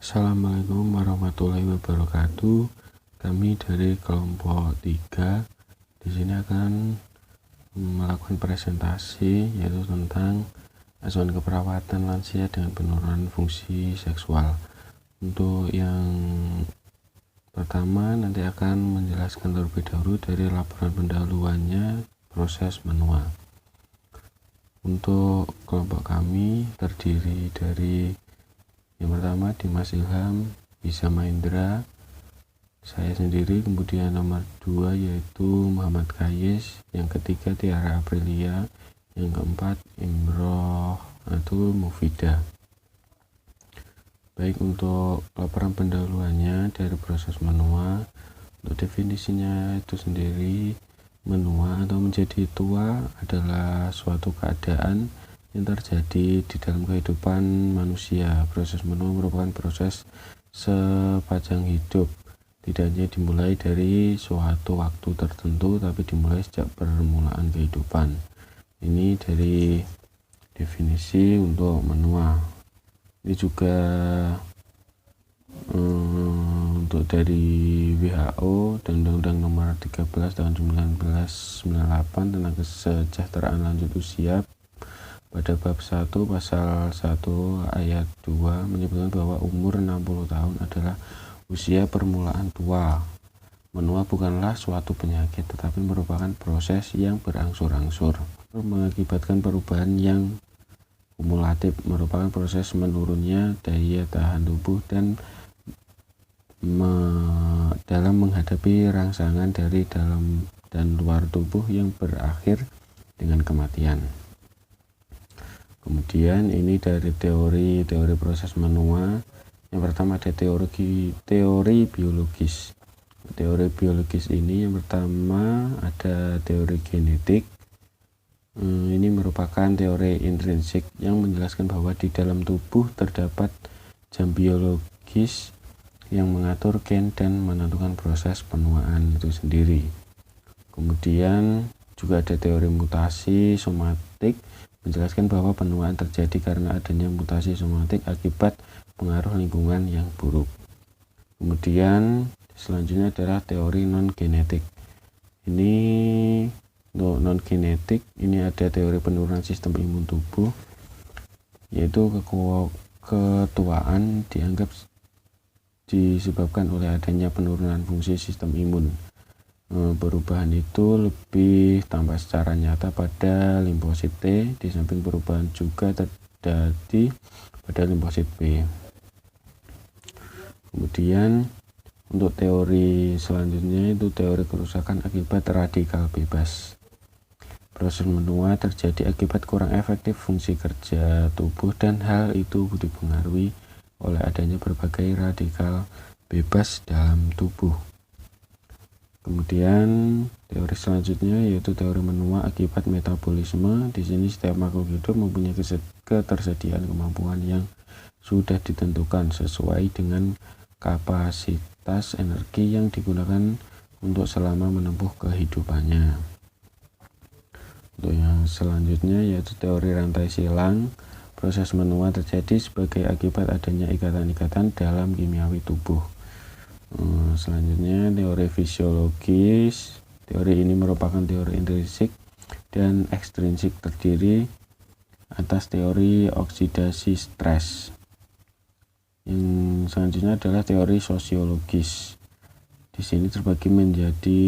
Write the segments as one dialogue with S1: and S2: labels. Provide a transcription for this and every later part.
S1: Assalamualaikum warahmatullahi wabarakatuh. Kami dari kelompok 3 di sini akan melakukan presentasi yaitu tentang asuhan keperawatan lansia dengan penurunan fungsi seksual. Untuk yang pertama nanti akan menjelaskan terlebih dahulu dari laporan pendahuluannya proses menua. Untuk kelompok kami terdiri dari yang pertama Dimas Ilham, Bisa Mahendra, saya sendiri, kemudian nomor 2 yaitu Muhammad Kayes, yang ketiga Tiara Aprilia, yang keempat Imroh atau Mufida. Baik, untuk laporan pendahuluannya dari proses menua, untuk definisinya itu sendiri, menua atau menjadi tua adalah suatu keadaan yang terjadi di dalam kehidupan manusia. Proses menua merupakan proses sepanjang hidup, tidak hanya dimulai dari suatu waktu tertentu, tapi dimulai sejak permulaan kehidupan. Ini dari definisi untuk menua. Ini juga untuk dari WHO dan Undang-Undang Nomor 13 tahun 1998 tentang kesejahteraan lanjut usia, pada bab 1 pasal 1 ayat 2 menyebutkan bahwa umur 60 tahun adalah usia permulaan tua. Menua bukanlah suatu penyakit, tetapi merupakan proses yang berangsur-angsur mengakibatkan perubahan yang kumulatif, merupakan proses menurunnya daya tahan tubuh dan dalam menghadapi rangsangan dari dalam dan luar tubuh yang berakhir dengan kematian. Kemudian ini dari teori proses menua. Yang pertama ada teori biologis. Teori biologis ini yang pertama ada teori genetik. Ini merupakan teori intrinsik yang menjelaskan bahwa di dalam tubuh terdapat jam biologis yang mengatur gen dan menentukan proses penuaan itu sendiri. Kemudian juga ada teori mutasi somatik, menjelaskan bahwa penuaan terjadi karena adanya mutasi somatik akibat pengaruh lingkungan yang buruk. Kemudian selanjutnya adalah teori non-genetik. Ini untuk non-genetik, ini ada teori penurunan sistem imun tubuh, yaitu ketuaan dianggap disebabkan oleh adanya penurunan fungsi sistem imun. Perubahan itu lebih tampak secara nyata pada limfosit T, di samping perubahan juga terjadi pada limfosit B. Kemudian untuk teori selanjutnya itu teori kerusakan akibat radikal bebas. Proses menua terjadi akibat kurang efektif fungsi kerja tubuh, dan hal itu dipengaruhi oleh adanya berbagai radikal bebas dalam tubuh. Kemudian teori selanjutnya yaitu teori menua akibat metabolisme. Di sini setiap makhluk hidup mempunyai ketersediaan kemampuan yang sudah ditentukan sesuai dengan kapasitas energi yang digunakan untuk selama menempuh kehidupannya. Untuk yang selanjutnya yaitu teori rantai silang. Proses menua terjadi sebagai akibat adanya ikatan-ikatan dalam kimiawi tubuh. Selanjutnya teori fisiologis. Teori ini merupakan teori intrinsik dan ekstrinsik, terdiri atas teori oksidasi stres. Yang selanjutnya adalah teori sosiologis. Di sini terbagi menjadi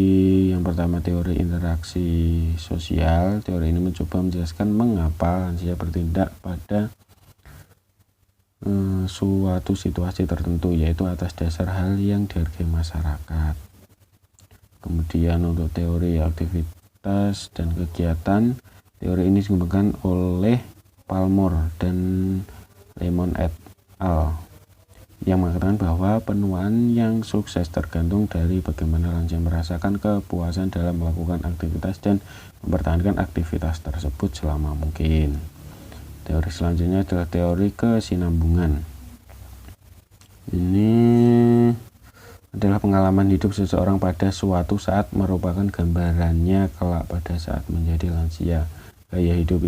S1: yang pertama teori interaksi sosial. Teori ini mencoba menjelaskan mengapa lansia bertindak pada suatu situasi tertentu, yaitu atas dasar hal yang dihargai masyarakat. Kemudian untuk teori aktivitas dan kegiatan, teori ini dikembangkan oleh Palmore dan Lemon et al. Yang mengatakan bahwa penuaan yang sukses tergantung dari bagaimana lansia merasakan kepuasan dalam melakukan aktivitas dan mempertahankan aktivitas tersebut selama mungkin. Teori selanjutnya adalah teori kesinambungan. Ini adalah pengalaman hidup seseorang pada suatu saat, merupakan gambarannya kelak pada saat menjadi lansia. Gaya hidup,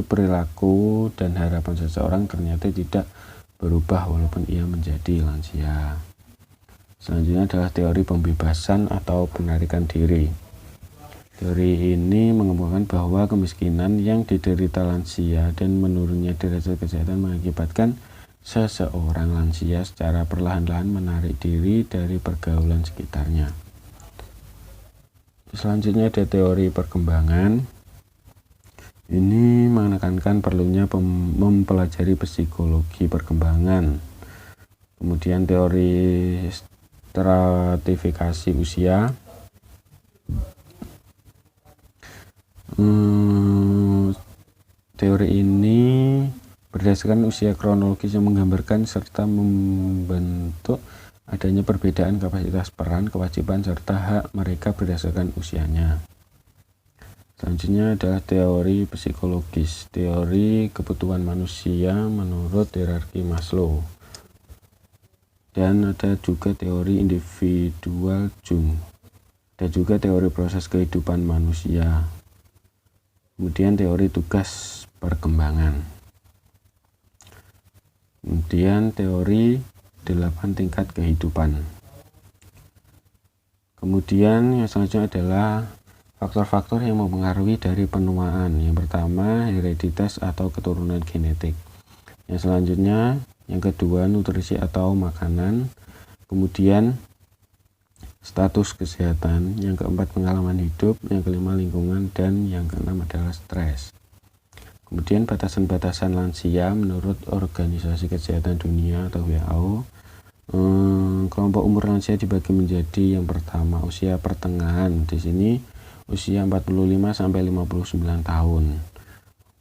S1: perilaku, dan harapan seseorang ternyata tidak berubah walaupun ia menjadi lansia. Selanjutnya adalah teori pembebasan atau penarikan diri. Teori ini mengemukakan bahwa kemiskinan yang diderita lansia dan menurunnya derajat kesehatan mengakibatkan seseorang lansia secara perlahan-lahan menarik diri dari pergaulan sekitarnya. Selanjutnya ada teori perkembangan. Ini menekankan perlunya mempelajari psikologi perkembangan. Kemudian teori stratifikasi usia. Teori ini berdasarkan usia kronologis yang menggambarkan serta membentuk adanya perbedaan kapasitas peran, kewajiban, serta hak mereka berdasarkan usianya. Selanjutnya adalah teori psikologis, teori kebutuhan manusia menurut hierarki Maslow. Dan ada juga teori individual Jung. Ada juga teori proses kehidupan manusia. Kemudian teori tugas perkembangan. Kemudian teori 8 tingkat kehidupan. Kemudian yang selanjutnya adalah faktor-faktor yang mempengaruhi dari penuaan. Yang pertama, hereditas atau keturunan genetik. Yang selanjutnya, yang kedua, nutrisi atau makanan. Kemudian status kesehatan. Yang keempat, pengalaman hidup. Yang kelima, lingkungan. Dan yang keenam adalah stres. Kemudian batasan-batasan lansia menurut Organisasi Kesehatan Dunia atau WHO. Kelompok umur lansia dibagi menjadi yang pertama usia pertengahan. Di sini usia 45 sampai 59 tahun.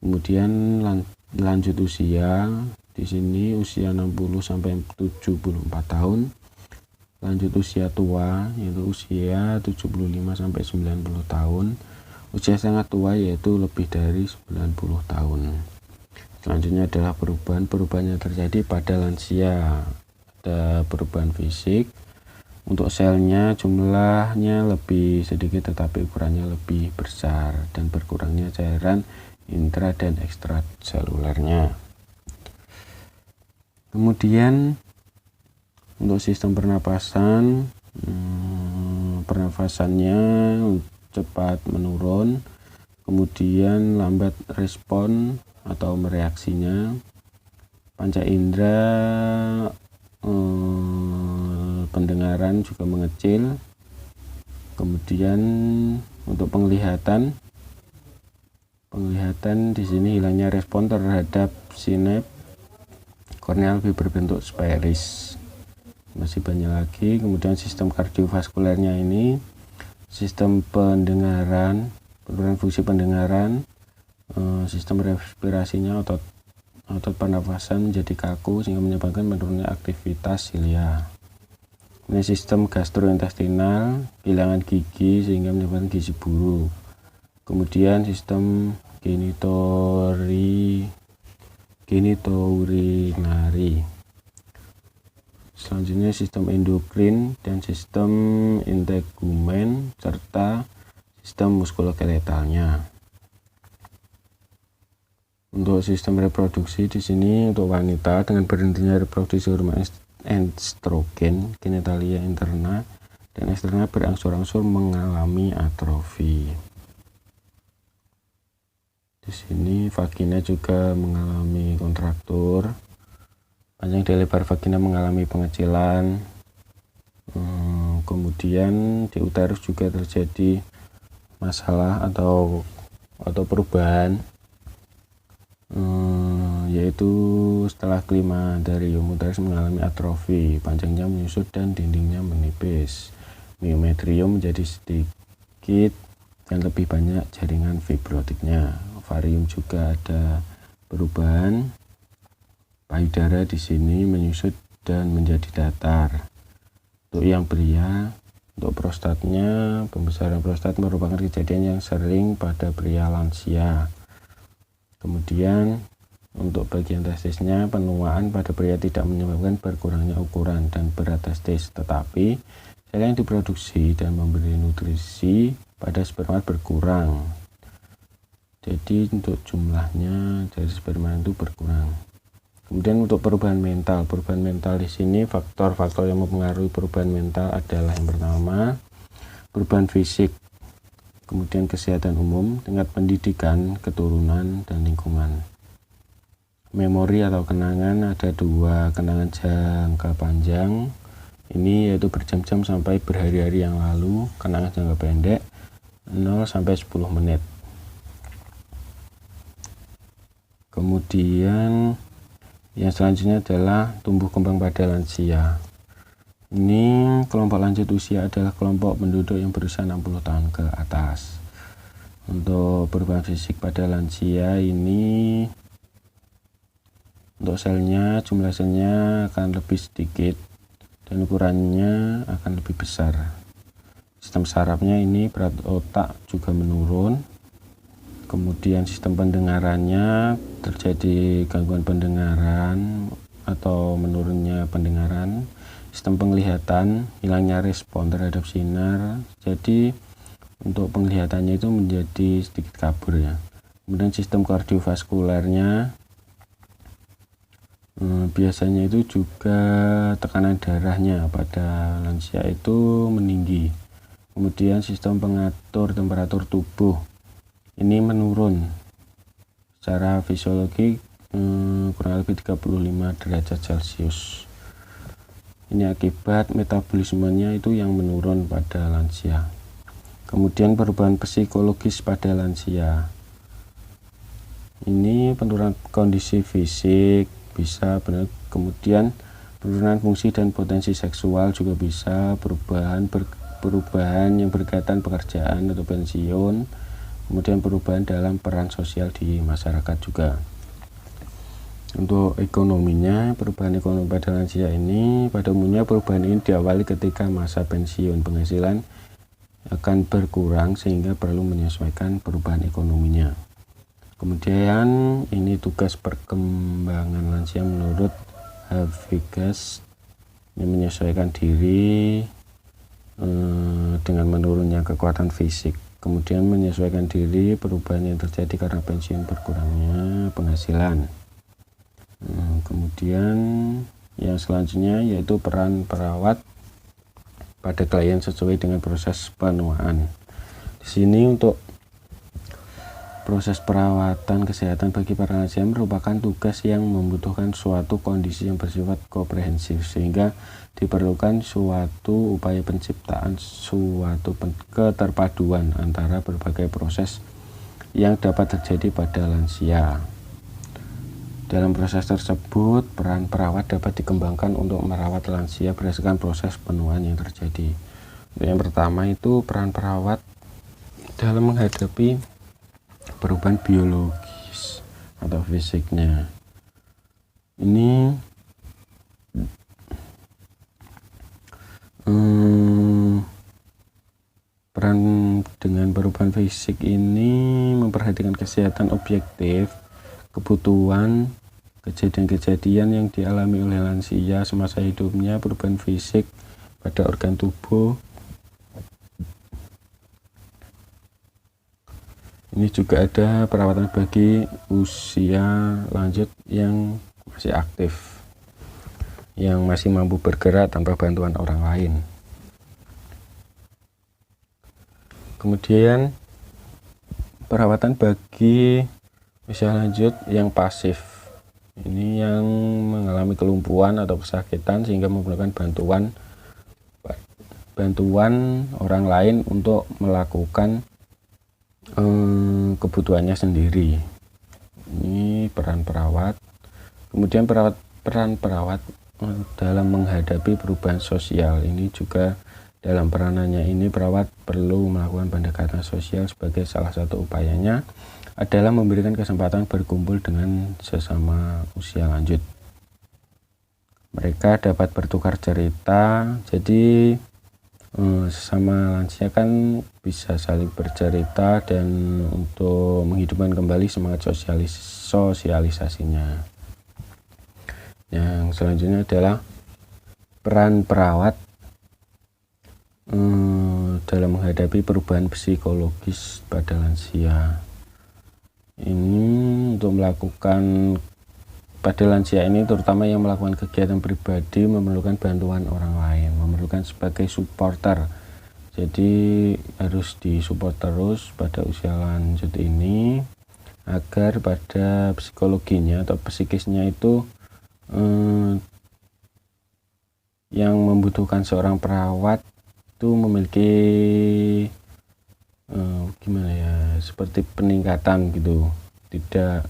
S1: Kemudian lanjut usia di sini usia 60 sampai 74 tahun. Lanjut usia tua yaitu usia 75 sampai 90 tahun. Usia sangat tua yaitu lebih dari 90 tahun. Selanjutnya adalah perubahan yang terjadi pada lansia. Ada perubahan fisik. Untuk selnya jumlahnya lebih sedikit tetapi ukurannya lebih besar dan berkurangnya cairan intra dan ekstraselulernya. Kemudian untuk sistem pernafasannya cepat menurun, kemudian lambat respon atau mereaksinya. Panca indera pendengaran juga mengecil. Kemudian untuk penglihatan di sini hilangnya respon terhadap sinap korneal lebih berbentuk spheriks. Masih banyak lagi. Kemudian sistem kardiovaskulernya ini, sistem pendengaran, penurunan fungsi pendengaran, sistem respirasinya, otot pernafasan menjadi kaku sehingga menyebabkan menurunnya aktivitas silia. Ini sistem gastrointestinal, kehilangan gigi sehingga menyebabkan gizi buruk. Kemudian sistem genitourinary. Selanjutnya sistem endokrin dan sistem integumen serta sistem muskuloskeletalnya. Untuk sistem reproduksi di sini untuk wanita dengan berhentinya reproduksi hormon estrogen, genitalia interna dan eksterna berangsur-angsur mengalami atrofi. Di sini vagina juga mengalami kontraktur. Panjang dan lebar vagina mengalami pengecilan. Kemudian di uterus juga terjadi masalah atau perubahan, yaitu setelah klimakterium uterus mengalami atrofi, panjangnya menyusut dan dindingnya menipis. Miometrium menjadi sedikit dan lebih banyak jaringan fibrotiknya. Ovarium juga ada perubahan. Payudara di sini menyusut dan menjadi datar. Untuk yang pria, untuk prostatnya, pembesaran prostat merupakan kejadian yang sering pada pria lansia. Kemudian untuk bagian testisnya, penuaan pada pria tidak menyebabkan berkurangnya ukuran dan berat testis, tetapi sel yang diproduksi dan memberi nutrisi pada sperma berkurang. Jadi untuk jumlahnya dari sperma itu berkurang. Kemudian untuk perubahan mental di sini faktor-faktor yang mempengaruhi perubahan mental adalah yang pertama perubahan fisik, kemudian kesehatan umum, tingkat pendidikan, keturunan, dan lingkungan. Memori atau kenangan ada dua, kenangan jangka panjang ini yaitu berjam-jam sampai berhari-hari yang lalu, kenangan jangka pendek 0 sampai 10 menit. Kemudian yang selanjutnya adalah tumbuh kembang pada lansia. Ini kelompok lanjut usia adalah kelompok penduduk yang berusia 60 tahun ke atas. Untuk perubahan fisik pada lansia ini untuk jumlah selnya akan lebih sedikit dan ukurannya akan lebih besar. Sistem sarafnya ini berat otak juga menurun. Kemudian sistem pendengarannya terjadi gangguan pendengaran atau menurunnya pendengaran. Sistem penglihatan, hilangnya respon terhadap sinar. Jadi untuk penglihatannya itu menjadi sedikit kabur ya. Kemudian sistem kardiovaskulernya biasanya itu juga tekanan darahnya pada lansia itu meninggi. Kemudian sistem pengatur temperatur tubuh ini menurun secara fisiologi kurang lebih 35 derajat Celcius. Ini akibat metabolismenya itu yang menurun pada lansia. Kemudian perubahan psikologis pada lansia. Ini penurunan kondisi fisik bisa benar, kemudian penurunan fungsi dan potensi seksual juga bisa, perubahan yang berkaitan pekerjaan atau pensiun. Kemudian perubahan dalam peran sosial di masyarakat juga. Untuk ekonominya, perubahan ekonomi pada lansia ini pada umumnya perubahan ini diawali ketika masa pensiun, penghasilan akan berkurang sehingga perlu menyesuaikan perubahan ekonominya. Kemudian ini tugas perkembangan lansia menurut Havigas, ini menyesuaikan diri dengan menurunnya kekuatan fisik. Kemudian menyesuaikan diri perubahan yang terjadi karena pensiun, berkurangnya penghasilan. Kemudian yang selanjutnya yaitu peran perawat pada klien sesuai dengan proses penuaan. Di sini untuk proses perawatan kesehatan bagi para lansia merupakan tugas yang membutuhkan suatu kondisi yang bersifat komprehensif sehingga diperlukan suatu upaya penciptaan suatu keterpaduan antara berbagai proses yang dapat terjadi pada lansia. Dalam proses tersebut, peran perawat dapat dikembangkan untuk merawat lansia berdasarkan proses penuaan yang terjadi. Yang pertama itu peran perawat dalam menghadapi perubahan biologis atau fisiknya. Ini peran dengan perubahan fisik ini memperhatikan kesehatan objektif, kebutuhan, kejadian-kejadian yang dialami oleh lansia semasa hidupnya, perubahan fisik pada organ tubuh. Ini juga ada perawatan bagi usia lanjut yang masih aktif, yang masih mampu bergerak tanpa bantuan orang lain. Kemudian perawatan bagi usia lanjut yang pasif. Ini yang mengalami kelumpuhan atau kesakitan sehingga memerlukan bantuan orang lain untuk melakukan kebutuhannya sendiri. Ini peran perawat. Kemudian peran perawat dalam menghadapi perubahan sosial. Ini juga dalam peranannya ini perawat perlu melakukan pendekatan sosial sebagai salah satu upayanya adalah memberikan kesempatan berkumpul dengan sesama usia lanjut. Mereka dapat bertukar cerita, jadi sesama lansia kan bisa saling bercerita dan untuk menghidupkan kembali semangat sosialisasinya. Yang selanjutnya adalah peran perawat dalam menghadapi perubahan psikologis pada lansia. Ini untuk melakukan pada lansia ini terutama yang melakukan kegiatan pribadi memerlukan bantuan orang lain, memerlukan sebagai supporter. Jadi harus disupport terus pada usia lanjut ini agar pada psikologinya atau psikisnya itu yang membutuhkan seorang perawat itu memiliki gimana ya, seperti peningkatan gitu, tidak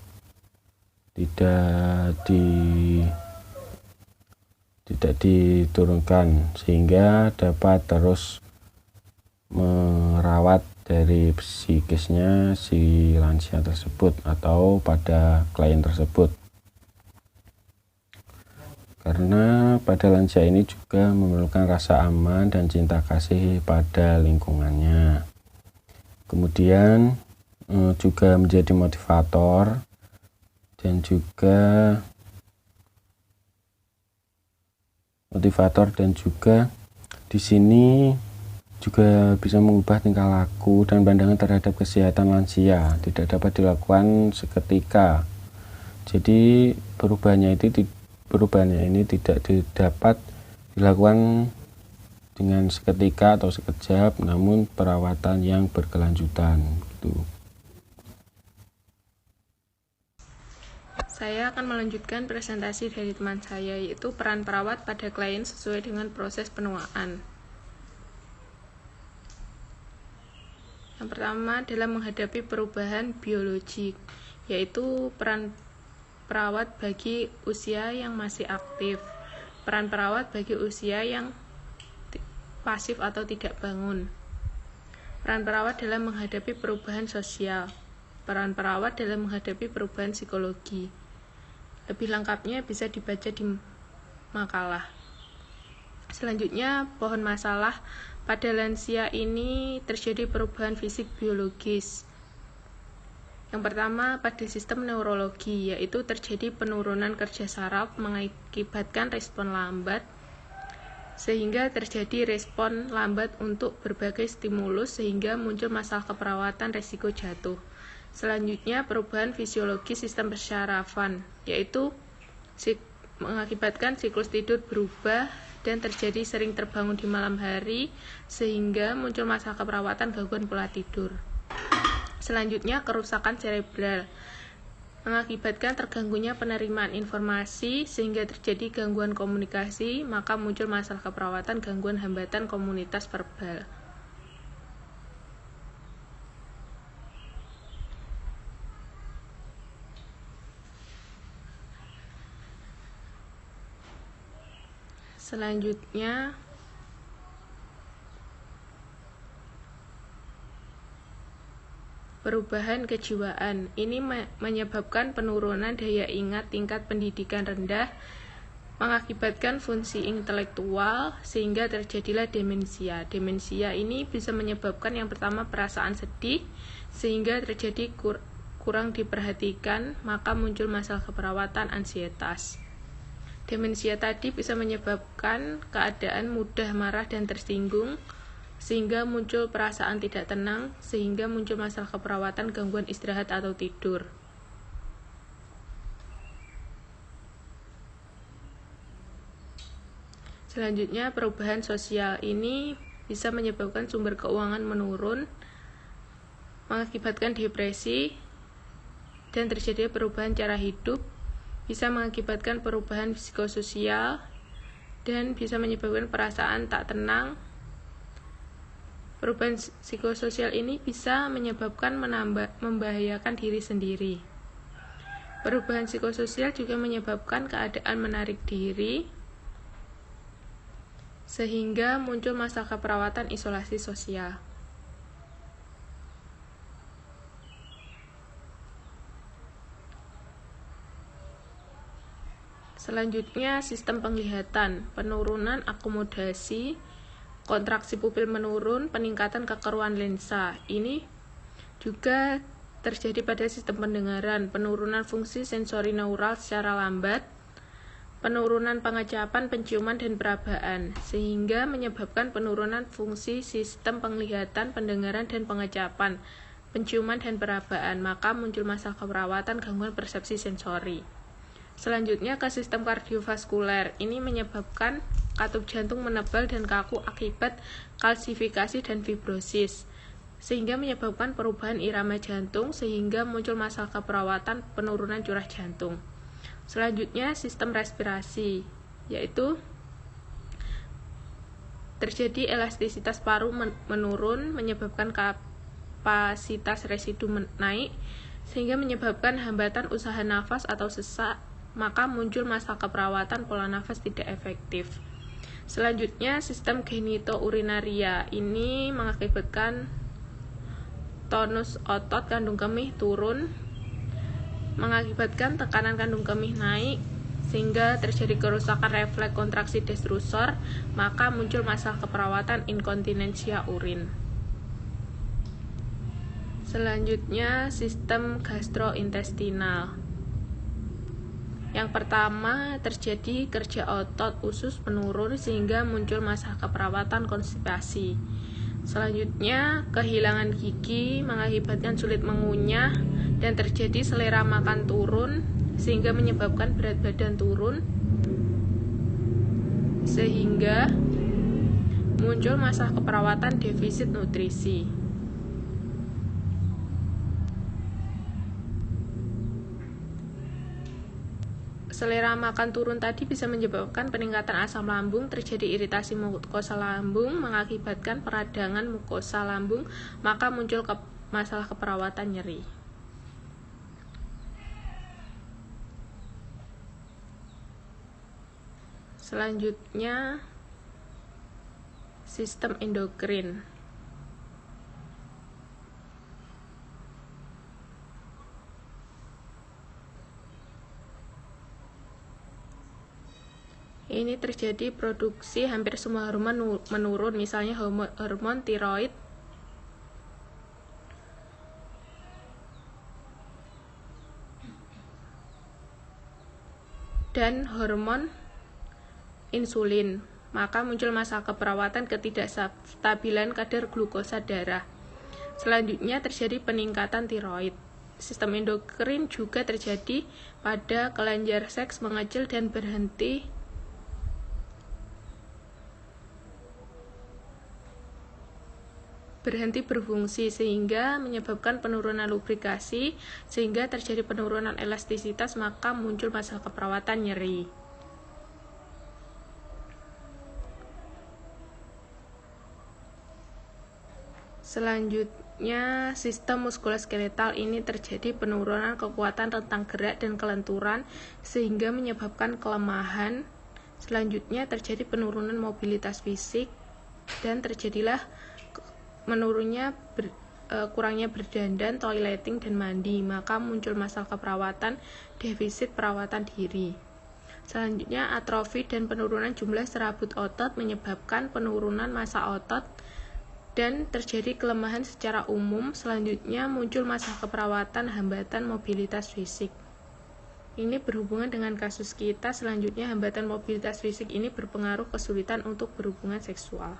S1: diturunkan, sehingga dapat terus merawat dari psikisnya si lansia tersebut atau pada klien tersebut. Karena pada lansia ini juga memerlukan rasa aman dan cinta kasih pada lingkungannya. Kemudian juga menjadi motivator dan juga di sini juga bisa mengubah tingkah laku dan pandangan terhadap kesehatan lansia, tidak dapat dilakukan seketika. Jadi perubahannya ini tidak dapat dilakukan dengan seketika atau sekejap, namun perawatan yang berkelanjutan gitu.
S2: Saya akan melanjutkan presentasi dari teman saya, yaitu peran perawat pada klien sesuai dengan proses penuaan. Yang pertama adalah menghadapi perubahan biologik, yaitu peran perawat bagi usia yang masih aktif, peran perawat bagi usia yang pasif atau tidak bangun, peran perawat dalam menghadapi perubahan sosial, peran perawat dalam menghadapi perubahan psikologi. Lebih lengkapnya bisa dibaca di makalah. Selanjutnya, pohon masalah pada lansia ini terjadi perubahan fisik biologis. Yang pertama, pada sistem neurologi, yaitu terjadi penurunan kerja saraf mengakibatkan respon lambat, sehingga terjadi respon lambat untuk berbagai stimulus sehingga muncul masalah keperawatan resiko jatuh. Selanjutnya, perubahan fisiologi sistem persyarafan, yaitu mengakibatkan siklus tidur berubah dan terjadi sering terbangun di malam hari sehingga muncul masalah keperawatan gangguan pola tidur. Selanjutnya, kerusakan cerebral mengakibatkan terganggunya penerimaan informasi sehingga terjadi gangguan komunikasi, maka muncul masalah keperawatan gangguan hambatan komunitas verbal. Selanjutnya, perubahan kejiwaan. Ini menyebabkan penurunan daya ingat tingkat pendidikan rendah, mengakibatkan fungsi intelektual, sehingga terjadilah demensia. Demensia ini bisa menyebabkan yang pertama perasaan sedih, sehingga terjadi kurang diperhatikan, maka muncul masalah keperawatan ansietas. Demensia tadi bisa menyebabkan keadaan mudah marah dan tersinggung, sehingga muncul perasaan tidak tenang, sehingga muncul masalah keperawatan gangguan istirahat atau tidur. Selanjutnya, perubahan sosial ini bisa menyebabkan sumber keuangan menurun, mengakibatkan depresi, dan terjadi perubahan cara hidup, bisa mengakibatkan perubahan psikososial, dan bisa menyebabkan perasaan tak tenang. Perubahan psikososial ini bisa menyebabkan membahayakan diri sendiri. Perubahan psikososial juga menyebabkan keadaan menarik diri, sehingga muncul masalah keperawatan isolasi sosial. Selanjutnya, sistem penglihatan, penurunan akomodasi, kontraksi pupil menurun, peningkatan kekeruan lensa. Ini juga terjadi pada sistem pendengaran, penurunan fungsi sensori neural secara lambat, penurunan pengecapan, penciuman, dan perabaan, sehingga menyebabkan penurunan fungsi sistem penglihatan, pendengaran, dan pengecapan, penciuman, dan perabaan, maka muncul masalah keperawatan gangguan persepsi sensori. Selanjutnya ke sistem kardiovaskuler. Ini menyebabkan katup jantung menebal dan kaku akibat kalsifikasi dan fibrosis, sehingga menyebabkan perubahan irama jantung sehingga muncul masalah keperawatan penurunan curah jantung. Selanjutnya sistem respirasi, yaitu terjadi elastisitas paru menurun menyebabkan kapasitas residu naik sehingga menyebabkan hambatan usaha nafas atau sesak, maka muncul masalah keperawatan pola nafas tidak efektif. Selanjutnya sistem genitourinaria, ini mengakibatkan tonus otot kandung kemih turun, mengakibatkan tekanan kandung kemih naik sehingga terjadi kerusakan refleks kontraksi destrusor, maka muncul masalah keperawatan inkontinensia urin. Selanjutnya sistem gastrointestinal. Yang pertama, terjadi kerja otot usus menurun sehingga muncul masalah keperawatan konstipasi. Selanjutnya, kehilangan gigi mengakibatkan sulit mengunyah dan terjadi selera makan turun sehingga menyebabkan berat badan turun sehingga muncul masalah keperawatan defisit nutrisi. Selera makan turun tadi bisa menyebabkan peningkatan asam lambung, terjadi iritasi mukosa lambung, mengakibatkan peradangan mukosa lambung, maka muncul masalah keperawatan nyeri. Selanjutnya, sistem endokrin. Ini terjadi produksi hampir semua hormon menurun, misalnya hormon tiroid, dan hormon insulin, maka muncul masalah keperawatan ketidakstabilan kadar glukosa darah. Selanjutnya terjadi peningkatan tiroid. Sistem endokrin juga terjadi pada kelenjar seks mengecil dan berhenti berfungsi sehingga menyebabkan penurunan lubrikasi sehingga terjadi penurunan elastisitas, maka muncul masalah keperawatan nyeri. Selanjutnya, sistem muskuloskeletal, ini terjadi penurunan kekuatan rentang gerak dan kelenturan sehingga menyebabkan kelemahan. Selanjutnya terjadi penurunan mobilitas fisik dan terjadilah menurunnya kurangnya berdandan, toileting, dan mandi, maka muncul masalah keperawatan defisit perawatan diri. Selanjutnya, atrofi dan penurunan jumlah serabut otot menyebabkan penurunan massa otot dan terjadi kelemahan secara umum. Selanjutnya, muncul masalah keperawatan hambatan mobilitas fisik. Ini berhubungan dengan kasus kita. Selanjutnya, hambatan mobilitas fisik ini berpengaruh kesulitan untuk berhubungan seksual.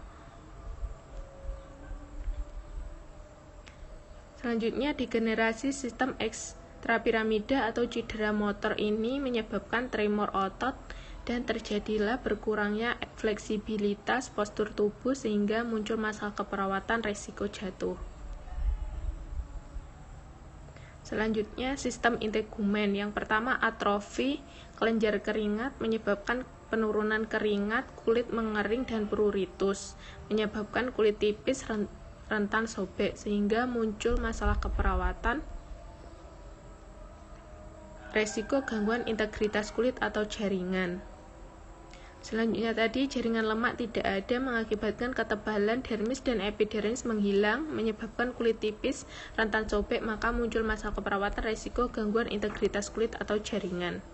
S2: Selanjutnya, degenerasi sistem ekstrapiramida atau cedera motor, ini menyebabkan tremor otot dan terjadilah berkurangnya fleksibilitas postur tubuh sehingga muncul masalah keperawatan resiko jatuh. Selanjutnya, sistem integumen. Yang pertama, atrofi kelenjar keringat menyebabkan penurunan keringat, kulit mengering dan pruritus, menyebabkan kulit tipis rentan sobek sehingga muncul masalah keperawatan resiko gangguan integritas kulit atau jaringan. Selanjutnya tadi, jaringan lemak tidak ada mengakibatkan ketebalan dermis dan epidermis menghilang, menyebabkan kulit tipis rentan sobek, maka muncul masalah keperawatan resiko gangguan integritas kulit atau jaringan.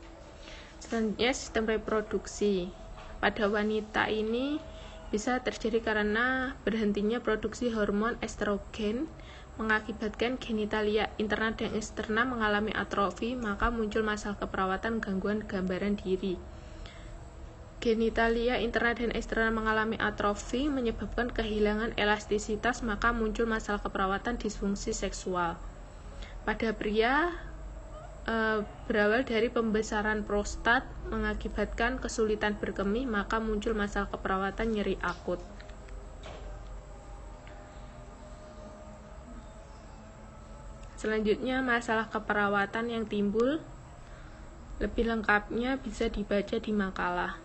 S2: Selanjutnya, sistem reproduksi. Pada wanita ini bisa terjadi karena berhentinya produksi hormon estrogen, mengakibatkan genitalia interna dan eksterna mengalami atrofi, maka muncul masalah keperawatan gangguan gambaran diri. Genitalia interna dan eksterna mengalami atrofi menyebabkan kehilangan elastisitas, maka muncul masalah keperawatan disfungsi seksual. Pada pria, berawal dari pembesaran prostat mengakibatkan kesulitan berkemih, maka muncul masalah keperawatan nyeri akut. Selanjutnya, masalah keperawatan yang timbul lebih lengkapnya bisa dibaca di makalah.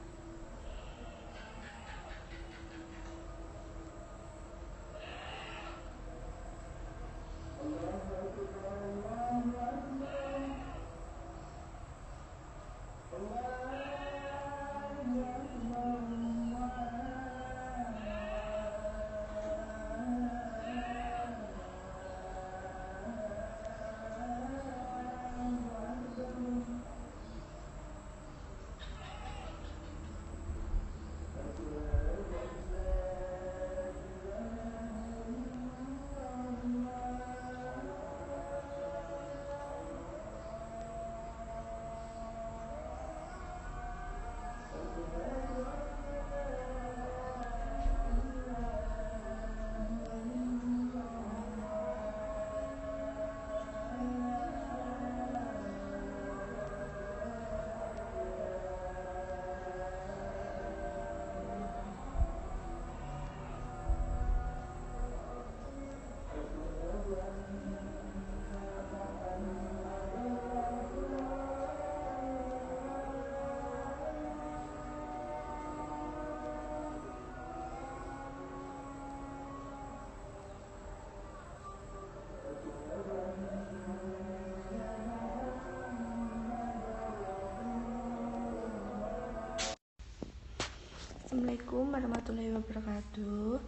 S3: Assalamualaikum warahmatullahi wabarakatuh.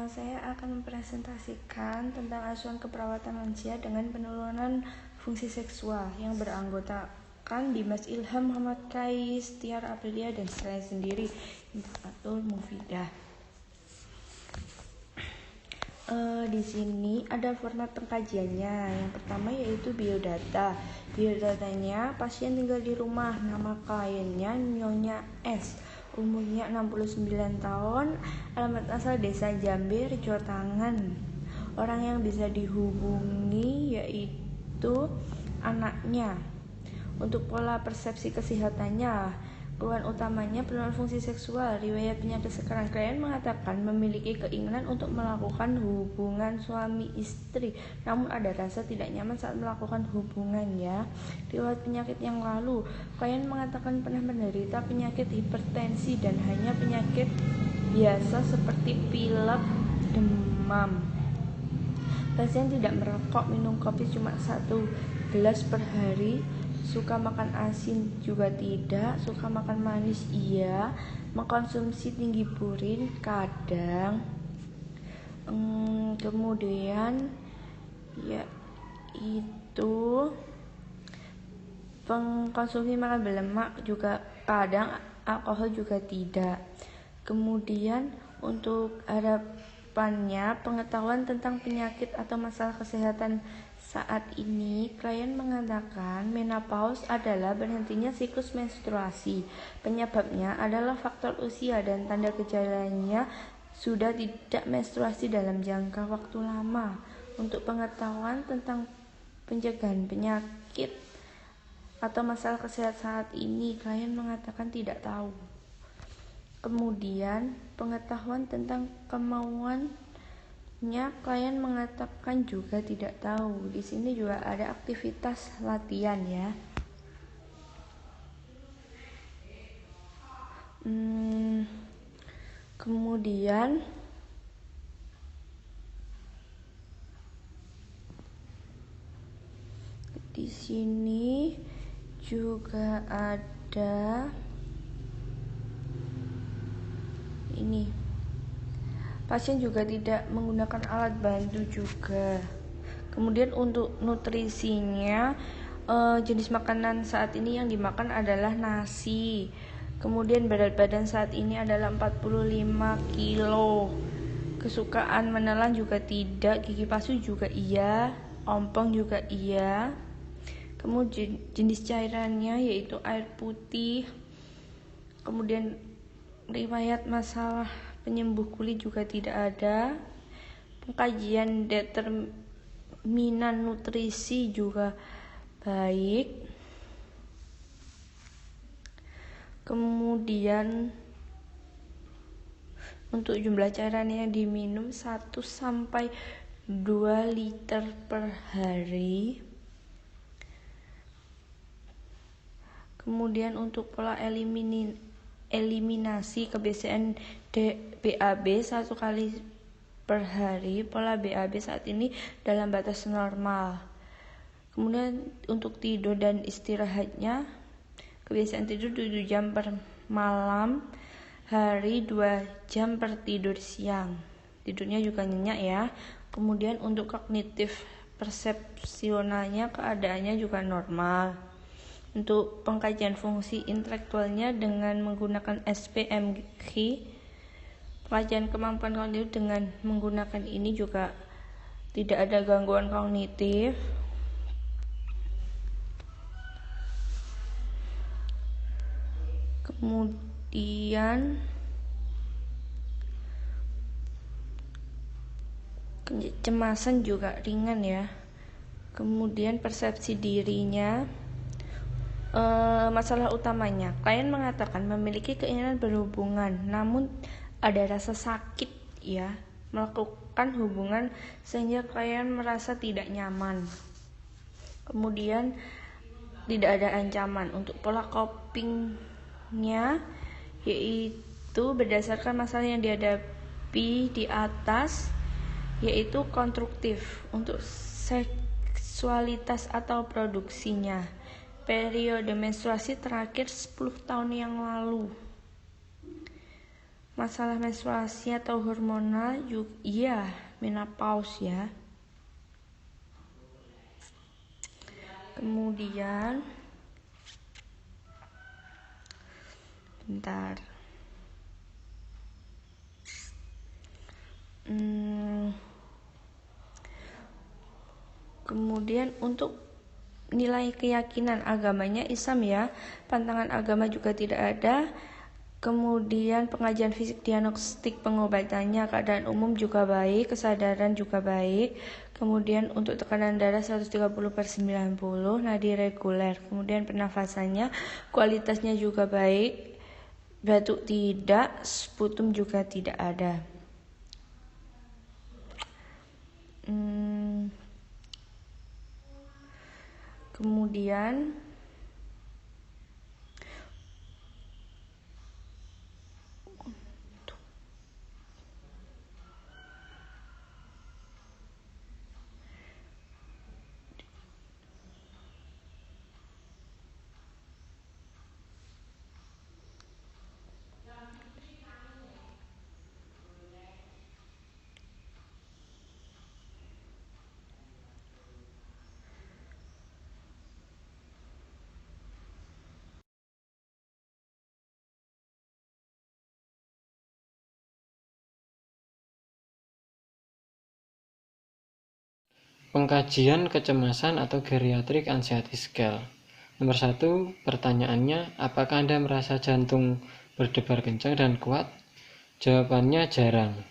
S3: Saya akan mempresentasikan tentang asuhan keperawatan lansia dengan penurunan fungsi seksual yang beranggotakan Dimas Ilham, Muhammad Kais, Tiar Aprilia, dan saya sendiri, Atul Mufidah. Di sini ada format pengkajiannya. Yang pertama yaitu biodata. Biodatanya, pasien tinggal di rumah, nama kliennya Nyonya S, umurnya 69 tahun, alamat asal Desa Jambe, Rejo Tangan. Orang yang bisa dihubungi yaitu anaknya. Untuk pola persepsi kesehatannya, keluhan utamanya penurunan fungsi seksual. Riwayat penyakit sekarang, klien mengatakan memiliki keinginan untuk melakukan hubungan suami istri, namun ada rasa tidak nyaman saat melakukan hubungan ya. Riwayat penyakit yang lalu, klien mengatakan pernah menderita penyakit hipertensi dan hanya penyakit biasa seperti pilek, demam. Pasien tidak merokok, minum kopi cuma 1 gelas per hari. Suka makan asin juga tidak, suka makan manis iya, mengkonsumsi tinggi purin kadang. Kemudian yaitu pengkonsumsi makan berlemak juga kadang, alkohol juga tidak. Kemudian untuk harapannya, pengetahuan tentang penyakit atau masalah kesehatan saat ini, klien mengatakan menopause adalah berhentinya siklus menstruasi. Penyebabnya adalah faktor usia dan tanda gejalanya sudah tidak menstruasi dalam jangka waktu lama. Untuk pengetahuan tentang pencegahan penyakit atau masalah kesehatan saat ini, klien mengatakan tidak tahu. Kemudian pengetahuan tentang kemauan klien mengatakan juga tidak tahu. Di sini juga ada aktivitas latihan ya. Kemudian di sini juga ada ini. Pasien juga tidak menggunakan alat bantu juga. Kemudian untuk nutrisinya, jenis makanan saat ini yang dimakan adalah nasi. Kemudian berat badan saat ini adalah 45 kilo. Kesukaan menelan juga tidak, gigi palsu juga iya, ompong juga iya. Kemudian jenis cairannya yaitu air putih. Kemudian riwayat masalah penyembuh kulit juga tidak ada. Pengkajian determinan nutrisi juga baik. Kemudian untuk jumlah cairan yang diminum 1 sampai 2 liter per hari. Kemudian untuk pola eliminasi kebiasaan BAB 1 kali per hari. Pola BAB saat ini dalam batas normal. Kemudian untuk tidur dan istirahatnya, kebiasaan tidur 7 jam per malam, hari 2 jam per tidur siang. Tidurnya juga nyenyak ya. Kemudian untuk kognitif persepsionalnya, keadaannya juga normal. Untuk pengkajian fungsi intelektualnya dengan menggunakan SPMG, pengkajian kemampuan kognitif dengan menggunakan ini juga tidak ada gangguan kognitif. Kemudian kecemasan juga ringan ya. Kemudian persepsi dirinya, masalah utamanya, klien mengatakan memiliki keinginan berhubungan, namun ada rasa sakit ya melakukan hubungan sehingga klien merasa tidak nyaman. Kemudian tidak ada ancaman. Untuk pola copingnya, yaitu berdasarkan masalah yang dihadapi di atas, yaitu konstruktif. Untuk seksualitas atau produksinya, periode menstruasi terakhir 10 tahun yang lalu. Masalah menstruasi atau hormonal juga iya, menopause ya. Kemudian bentar. Kemudian untuk nilai keyakinan agamanya Islam ya, pantangan agama juga tidak ada. Kemudian pengajian fisik, diagnostik pengobatannya, keadaan umum juga baik, kesadaran juga baik. Kemudian untuk tekanan darah 130/90, nadi reguler. Kemudian pernafasannya, kualitasnya juga baik, batuk tidak, sputum juga tidak ada. Kemudian
S4: Pengkajian kecemasan atau geriatric anxiety scale. Nomor 1, pertanyaannya, apakah Anda merasa jantung berdebar kencang dan kuat? Jawabannya jarang.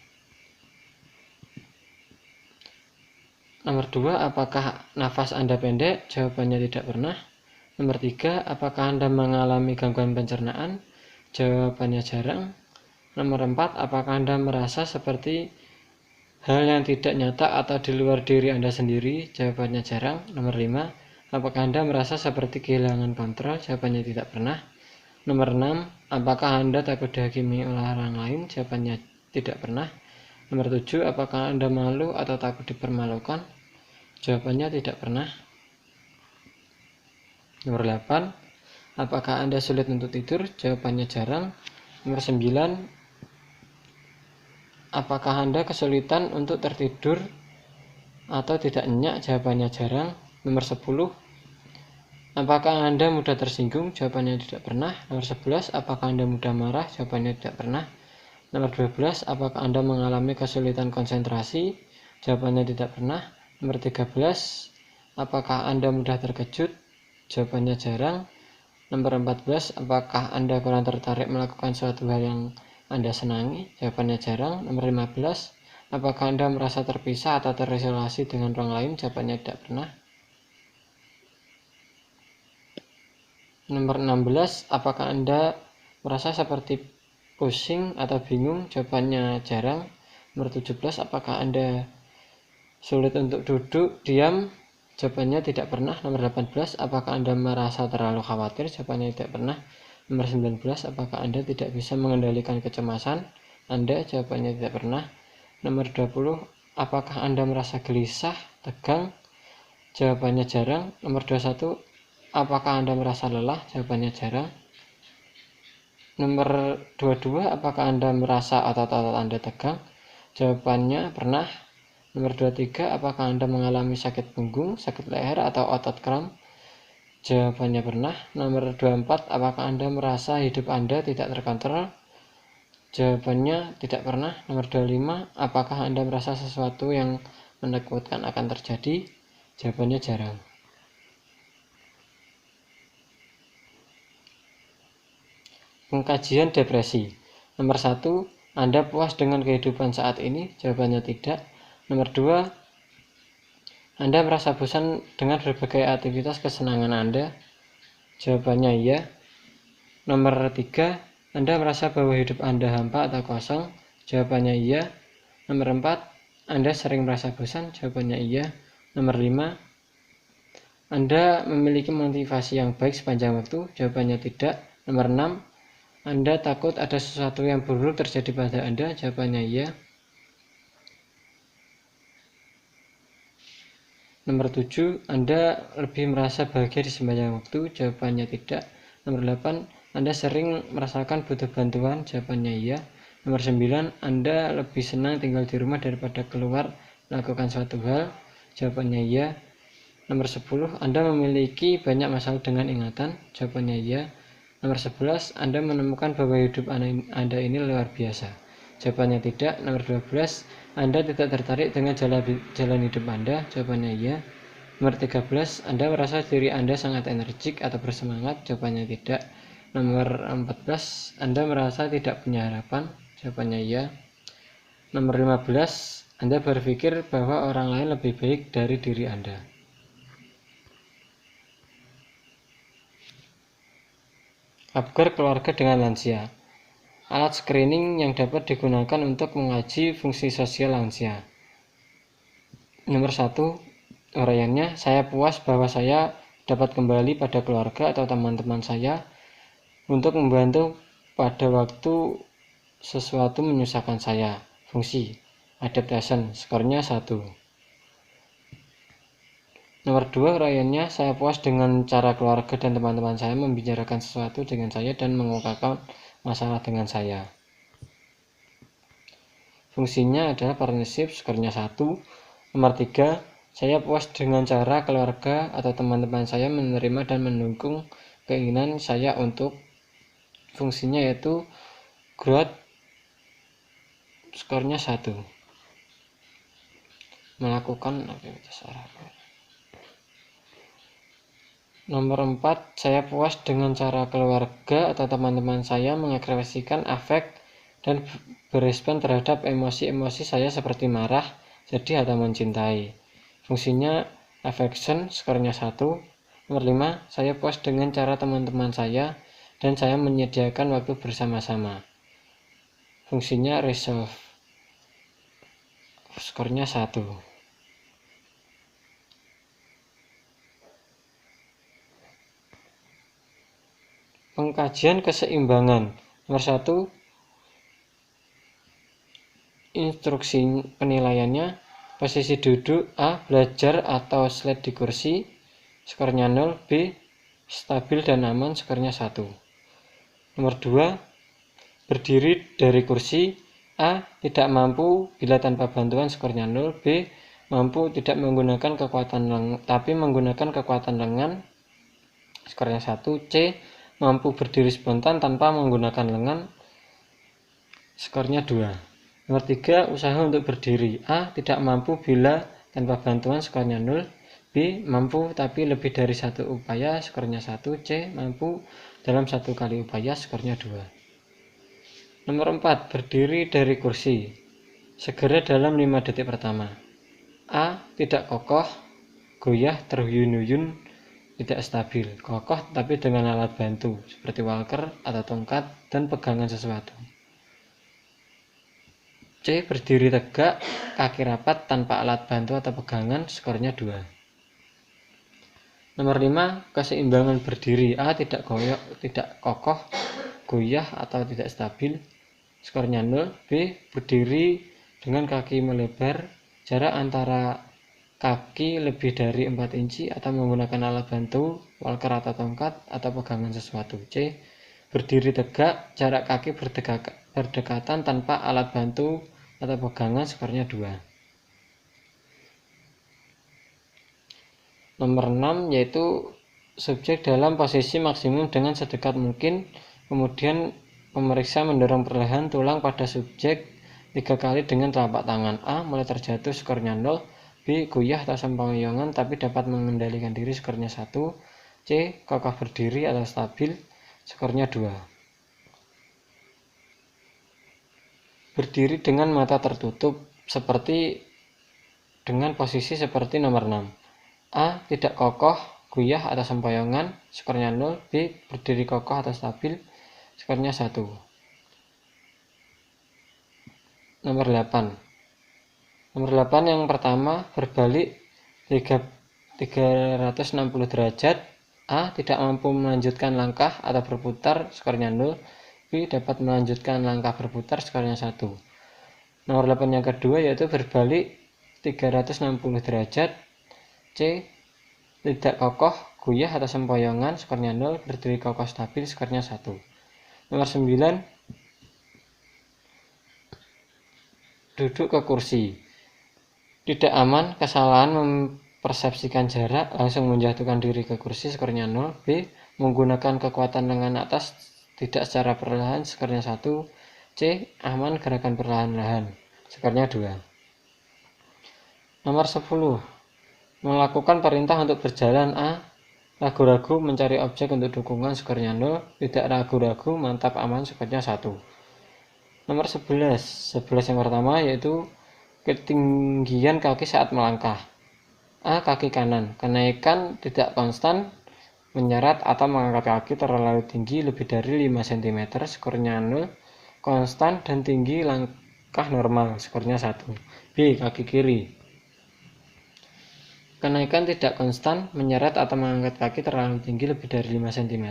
S4: Nomor 2, apakah nafas Anda pendek? Jawabannya tidak pernah. Nomor 3, apakah Anda mengalami gangguan pencernaan? Jawabannya jarang. Nomor 4, apakah Anda merasa seperti hal yang tidak nyata atau di luar diri Anda sendiri? Jawabannya jarang. Nomor 5, apakah Anda merasa seperti kehilangan kontrol? Jawabannya tidak pernah. Nomor 6, apakah Anda takut dihakimi oleh orang lain? Jawabannya tidak pernah. Nomor 7, apakah Anda malu atau takut dipermalukan? Jawabannya tidak pernah. Nomor 8, apakah Anda sulit untuk tidur? Jawabannya jarang. Nomor 9, apakah Anda kesulitan untuk tertidur atau tidak nyenyak? Jawabannya jarang. Nomor 10, apakah Anda mudah tersinggung? Jawabannya tidak pernah. Nomor 11, apakah Anda mudah marah? Jawabannya tidak pernah. Nomor 12, apakah Anda mengalami kesulitan konsentrasi? Jawabannya tidak pernah. Nomor 13, apakah Anda mudah terkejut? Jawabannya jarang. Nomor 14, apakah Anda kurang tertarik melakukan suatu hal yang Anda senangi? Jawabannya jarang. Nomor 15, apakah Anda merasa terpisah atau terisolasi dengan orang lain? Jawabannya tidak pernah. Nomor 16, apakah Anda merasa seperti pusing atau bingung? Jawabannya jarang. Nomor 17, apakah Anda sulit untuk duduk, diam? Jawabannya tidak pernah. Nomor 18, apakah Anda merasa terlalu khawatir? Jawabannya tidak pernah. Nomor 19, apakah Anda tidak bisa mengendalikan kecemasan Anda? Jawabannya tidak pernah. Nomor 20, apakah Anda merasa gelisah, tegang? Jawabannya jarang. Nomor 21, apakah Anda merasa lelah? Jawabannya jarang. Nomor 22, apakah Anda merasa otot-otot Anda tegang? Jawabannya pernah. Nomor 23, apakah Anda mengalami sakit punggung, sakit leher, atau otot kram? Jawabannya pernah. Nomor 24, apakah Anda merasa hidup Anda tidak terkontrol? Jawabannya tidak pernah. Nomor 25, apakah Anda merasa sesuatu yang menakutkan akan terjadi? Jawabannya jarang. Pengkajian depresi. Nomor 1, Anda puas dengan kehidupan saat ini? Jawabannya tidak. Nomor 2, Anda merasa bosan dengan berbagai aktivitas kesenangan Anda? Jawabannya iya. Nomor 3, Anda merasa bahwa hidup Anda hampa atau kosong? Jawabannya iya. Nomor 4, Anda sering merasa bosan? Jawabannya iya. Nomor 5, Anda memiliki motivasi yang baik sepanjang waktu? Jawabannya tidak. Nomor 6, Anda takut ada sesuatu yang buruk terjadi pada Anda? Jawabannya iya. Nomor 7, Anda lebih merasa bahagia di sepanjang waktu? Jawabannya tidak. Nomor 8, Anda sering merasakan butuh bantuan? Jawabannya iya. Nomor 9, Anda lebih senang tinggal di rumah daripada keluar melakukan suatu hal? Jawabannya iya. Nomor 10, Anda memiliki banyak masalah dengan ingatan? Jawabannya iya. Nomor 11, Anda menemukan bahwa hidup Anda ini luar biasa? Jawabannya tidak. Nomor 12, Anda tidak tertarik dengan jalan hidup Anda? Jawabannya iya. Nomor 13, Anda merasa diri Anda sangat energik atau bersemangat? Jawabannya tidak. Nomor 14, Anda merasa tidak punya harapan? Jawabannya iya. Nomor 15, Anda berpikir bahwa orang lain lebih baik dari diri Anda? Upgrade keluarga dengan lansia. Alat screening yang dapat digunakan untuk mengaji fungsi sosial lansia. Nomor 1, uraiannya, saya puas bahwa saya dapat kembali pada keluarga atau teman-teman saya untuk membantu pada waktu sesuatu menyusahkan saya. Fungsi adaptation, skornya 1. Nomor 2, uraiannya, saya puas dengan cara keluarga dan teman-teman saya membicarakan sesuatu dengan saya dan mengungkapkan masalah dengan saya. Fungsinya adalah partnership, skornya 1. Nomor 3, saya puas dengan cara keluarga atau teman-teman saya menerima dan mendukung keinginan saya untuk. Fungsinya yaitu growth, skornya 1. Melakukan aktivitas olahraga. Nomor 4, saya puas dengan cara keluarga atau teman-teman saya mengekspresikan afek dan berespon terhadap emosi-emosi saya seperti marah, sedih, atau mencintai. Fungsinya affection, skornya 1. Nomor 5, saya puas dengan cara teman-teman saya dan saya menyediakan waktu bersama-sama. Fungsinya resolve, skornya 1. Pengkajian keseimbangan. Nomor 1, instruksi penilaiannya, posisi duduk, A, belajar atau slide di kursi, skornya 0, B, stabil dan aman, skornya 1. Nomor 2, berdiri dari kursi, A, tidak mampu bila tanpa bantuan, skornya 0, B, mampu tidak menggunakan kekuatan tapi menggunakan kekuatan lengan, skornya 1, C, mampu berdiri spontan tanpa menggunakan lengan, skornya 2. Nomor 3, usaha untuk berdiri, A, tidak mampu bila tanpa bantuan, skornya 0, B, mampu tapi lebih dari 1 upaya, skornya 1, C, mampu dalam 1 kali upaya, skornya 2. Nomor 4, berdiri dari kursi, segera dalam 5 detik pertama. A, tidak kokoh, goyah, terhuyun-huyun, tidak stabil, kokoh tapi dengan alat bantu seperti walker atau tongkat dan pegangan sesuatu. C. Berdiri tegak, kaki rapat tanpa alat bantu atau pegangan, skornya 2. Nomor 5, keseimbangan berdiri. A. Tidak kokoh, goyah atau tidak stabil, skornya 0. B. Berdiri dengan kaki melebar, jarak antara kaki lebih dari 4 inci atau menggunakan alat bantu, walker atau tongkat atau pegangan sesuatu. C. Berdiri tegak, jarak kaki berdekatan tanpa alat bantu atau pegangan, skornya 2. Nomor 6 yaitu subjek dalam posisi maksimum dengan sedekat mungkin, kemudian pemeriksa mendorong perlahan tulang pada subjek 3 kali dengan telapak tangan. A. Mulai terjatuh, skornya 0. B. Goyah atau sempoyongan tapi dapat mengendalikan diri, skornya 1. C. Kokoh berdiri atau stabil, skornya 2. Berdiri dengan mata tertutup dengan posisi seperti nomor 6. A. Tidak kokoh, goyah atau sempoyongan, skornya 0. B. Berdiri kokoh atau stabil, skornya 1. Nomor 8. Nomor 8 yang pertama, berbalik 360 derajat. A. Tidak mampu melanjutkan langkah atau berputar, skornya 0. B. Dapat melanjutkan langkah berputar, skornya 1. Nomor 8 yang kedua yaitu berbalik 360 derajat. C. Tidak kokoh, goyah atau sempoyongan, skornya 0. Berdiri kokoh stabil, skornya 1. Nomor 9. Duduk ke kursi. Tidak aman, kesalahan mempersepsikan jarak, langsung menjatuhkan diri ke kursi, skornya 0. B. Menggunakan kekuatan lengan atas tidak secara perlahan, skornya 1. C. Aman, gerakan perlahan-lahan, skornya 2. Nomor 10. Melakukan perintah untuk berjalan. A. Ragu-ragu mencari objek untuk dukungan, skornya 0. Tidak ragu-ragu, mantap, aman, skornya 1. Nomor 11 yang pertama yaitu ketinggian kaki saat melangkah. A. Kaki kanan, kenaikan tidak konstan, menyeret atau mengangkat kaki terlalu tinggi lebih dari 5 cm, skornya 0. Konstan dan tinggi, langkah normal, skornya 1. B. Kaki kiri, kenaikan tidak konstan, menyeret atau mengangkat kaki terlalu tinggi lebih dari 5 cm,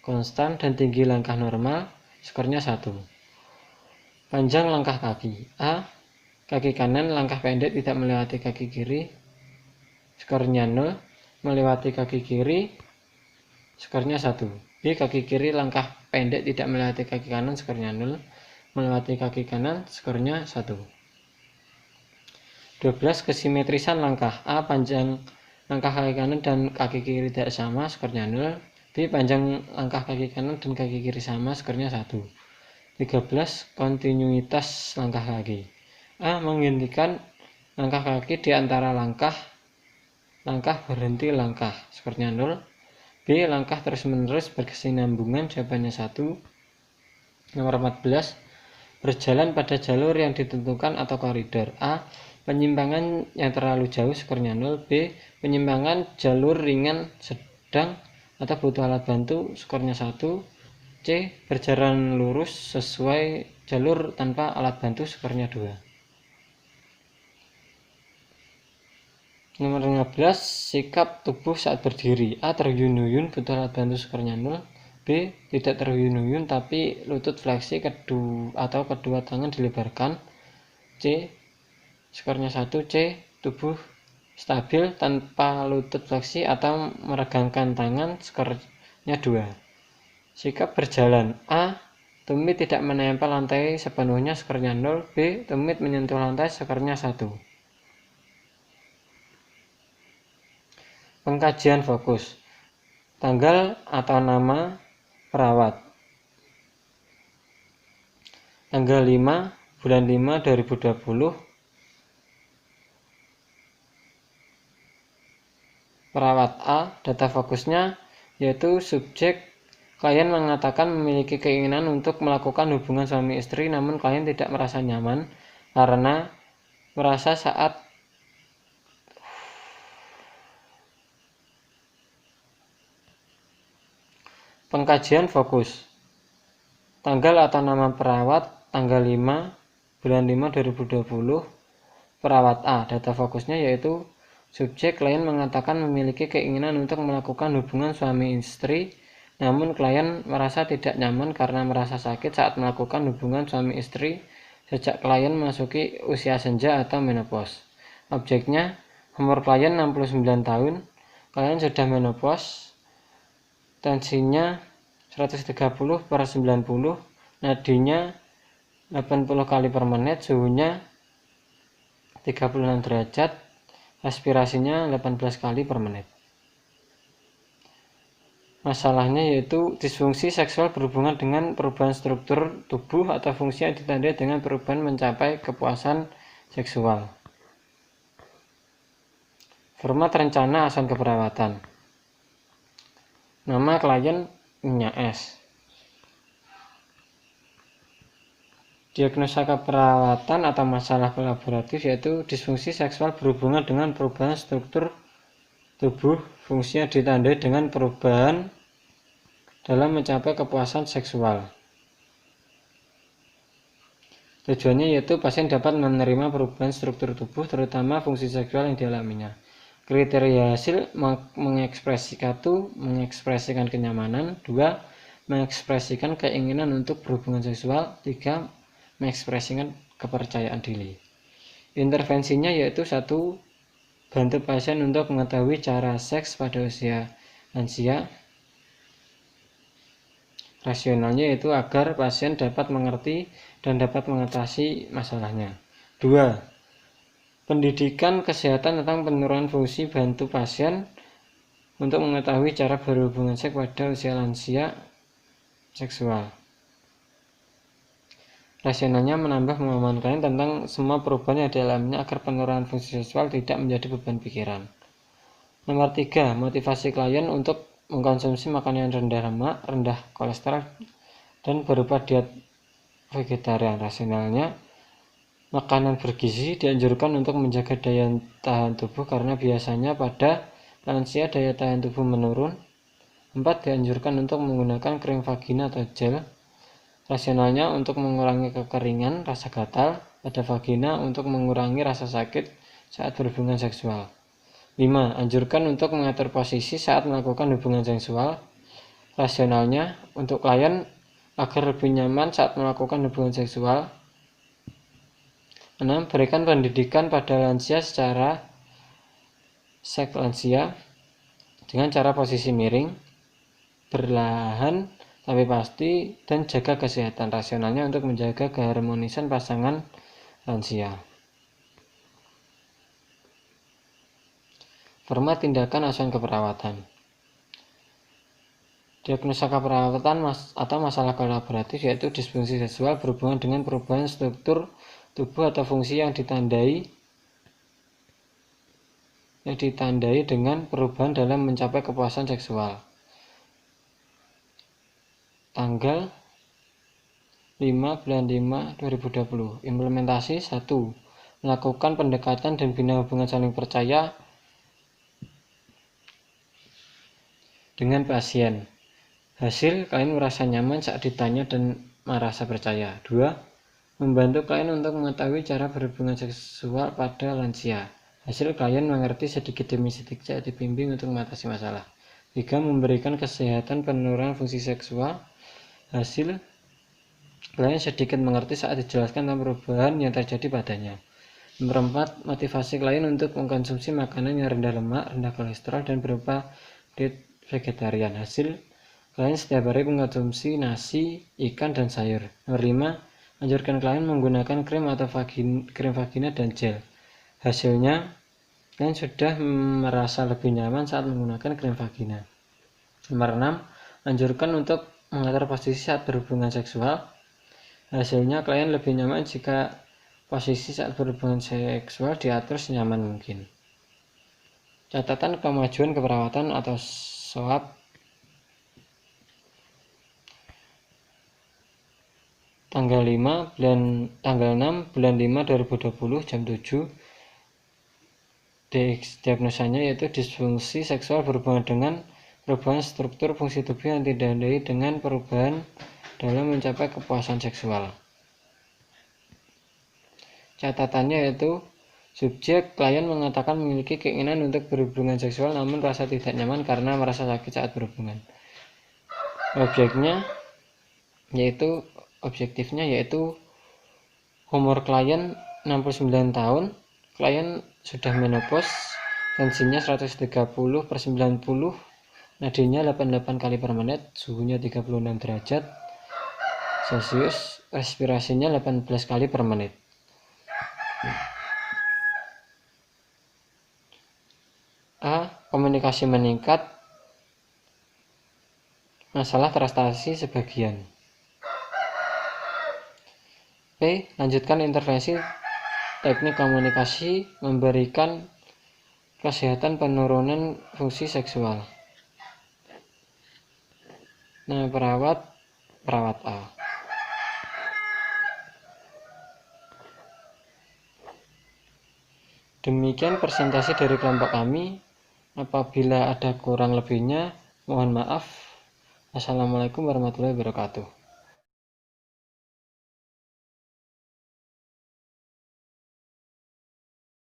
S4: konstan dan tinggi, langkah normal, skornya 1. Panjang langkah kaki. A. Kaki kanan langkah pendek tidak melewati kaki kiri, skornya 0. Melewati kaki kiri, skornya 1. B. Kaki kiri langkah pendek tidak melewati kaki kanan, skornya 0. Melewati kaki kanan, skornya 1. 12. Kesimetrisan langkah. A. Panjang langkah kaki kanan dan kaki kiri tidak sama, skornya 0. B. Panjang langkah kaki kanan dan kaki kiri sama, skornya 1. 13. Kontinuitas langkah kaki. A. Menghentikan langkah kaki di antara langkah berhenti langkah, skornya 0. B. Langkah terus-menerus berkesinambungan, jawabannya 1. Nomor 14. Berjalan pada jalur yang ditentukan atau koridor. A. Penyimpangan yang terlalu jauh, skornya 0. B. Penyimpangan jalur ringan, sedang, atau butuh alat bantu, skornya 1. C. Berjalan lurus sesuai jalur tanpa alat bantu, skornya 2. Nomor 15. Sikap tubuh saat berdiri. A. Terhuyun-huyun, butuh alat bantu, skornya 0. B. Tidak terhuyun-huyun tapi lutut fleksi atau kedua tangan dilebarkan, C. Skornya 1. C. Tubuh stabil tanpa lutut fleksi atau meregangkan tangan, skornya 2. Sikap berjalan. A. Tumit tidak menempel lantai sepenuhnya, skornya 0. B. Tumit menyentuh lantai, skornya 1. Pengkajian fokus. Tanggal atau nama perawat. Tanggal 5 bulan 5 2020. Perawat A. Data fokusnya yaitu subjek klien mengatakan memiliki keinginan untuk melakukan hubungan suami istri, namun klien tidak merasa nyaman karena merasa saat Pengkajian fokus. Tanggal atau nama perawat tanggal 5 bulan 5 2020. Perawat A. Data fokusnya yaitu subjek klien mengatakan memiliki keinginan untuk melakukan hubungan suami istri, namun klien merasa tidak nyaman karena merasa sakit saat melakukan hubungan suami istri sejak klien memasuki usia senja atau menopause. Objeknya, umur klien 69 tahun, klien sudah menopause, tensinya 130/90, nadinya 80 kali per menit, suhunya 36 derajat, aspirasinya 18 kali per menit. Masalahnya yaitu disfungsi seksual berhubungan dengan perubahan struktur tubuh atau fungsi yang ditandai dengan perubahan mencapai kepuasan seksual. Format rencana asuhan keperawatan. Nama klien Nyonya S. Diagnosa keperawatan atau masalah kolaboratif yaitu disfungsi seksual berhubungan dengan perubahan struktur tubuh, fungsi yang ditandai dengan perubahan dalam mencapai kepuasan seksual. Tujuannya yaitu pasien dapat menerima perubahan struktur tubuh, terutama fungsi seksual yang dialaminya. Kriteria hasil mengekspresikan kenyamanan. 2. Mengekspresikan keinginan untuk berhubungan seksual. 3. Mengekspresikan kepercayaan diri. Intervensinya yaitu 1. Bantu pasien untuk mengetahui cara seks pada usia lansia. Rasionalnya yaitu agar pasien dapat mengerti dan dapat mengatasi masalahnya. 2. Pendidikan kesehatan tentang penurunan fungsi, bantu pasien untuk mengetahui cara berhubungan seks pada usia lansia seksual. Rasionalnya menambah pemahaman klien tentang semua perubahan yang dialaminya agar penurunan fungsi seksual tidak menjadi beban pikiran. Nomor 3. Motivasi klien untuk mengkonsumsi makanan yang rendah lemak, rendah kolesterol, dan berupa diet vegetarian. Rasionalnya, makanan bergizi dianjurkan untuk menjaga daya tahan tubuh karena biasanya pada lansia daya tahan tubuh menurun. 4. Dianjurkan untuk menggunakan krim vagina atau gel. Rasionalnya untuk mengurangi kekeringan, rasa gatal pada vagina, untuk mengurangi rasa sakit saat berhubungan seksual. 5. Anjurkan untuk mengatur posisi saat melakukan hubungan seksual. Rasionalnya untuk klien agar lebih nyaman saat melakukan hubungan seksual. 6. Berikan pendidikan pada lansia secara seks lansia dengan cara posisi miring, berlahan tapi pasti, dan jaga kesehatan. Rasionalnya untuk menjaga keharmonisan pasangan lansia. Format tindakan asuhan keperawatan. Diagnosa keperawatan atau masalah kolaboratif yaitu disfungsi seksual berhubungan dengan perubahan struktur tubuh atau fungsi yang ditandai dengan perubahan dalam mencapai kepuasan seksual. Tanggal 5 bulan 5 2020. Implementasi 1. Melakukan pendekatan dan bina hubungan saling percaya dengan pasien. Hasil, klien merasa nyaman saat ditanya dan merasa percaya. 2. Membantu klien untuk mengetahui cara berhubungan seksual pada lansia. Hasil, klien mengerti sedikit demi sedikit saat dibimbing untuk mengatasi masalah. 3. Memberikan kesehatan penurunan fungsi seksual. Hasil, klien sedikit mengerti saat dijelaskan tentang perubahan yang terjadi padanya. Nomor 4. Motivasi klien untuk mengkonsumsi makanan yang rendah lemak, rendah kolesterol, dan berupa diet vegetarian. Hasil, klien setiap hari mengkonsumsi nasi, ikan, dan sayur. Nomor 5. Anjurkan klien menggunakan krim atau krim vagina dan gel. Hasilnya, klien sudah merasa lebih nyaman saat menggunakan krim vagina. Nomor 6. Anjurkan untuk mengatur posisi saat berhubungan seksual. Hasilnya, klien lebih nyaman jika posisi saat berhubungan seksual diatur senyaman mungkin. Catatan kemajuan keperawatan atau SOAP. Tanggal 6 bulan 5 2020 jam 7. Diagnosanya yaitu disfungsi seksual berhubungan dengan perubahan struktur fungsi tubuh yang ditandai dengan perubahan dalam mencapai kepuasan seksual. Catatannya yaitu subjek klien mengatakan memiliki keinginan untuk berhubungan seksual namun rasa tidak nyaman karena merasa sakit saat berhubungan. Objektifnya yaitu umur klien 69 tahun, klien sudah menopause, tensinya 130/90, nadinya 88 kali per menit, suhunya 36 derajat Celcius, respirasinya 18 kali per menit. A. Komunikasi meningkat, masalah prestasi sebagian. B. Lanjutkan intervensi teknik komunikasi memberikan kesehatan penurunan fungsi seksual. Nah, perawat A. Demikian presentasi dari kelompok kami. Apabila ada kurang lebihnya, mohon maaf. Assalamualaikum warahmatullahi wabarakatuh.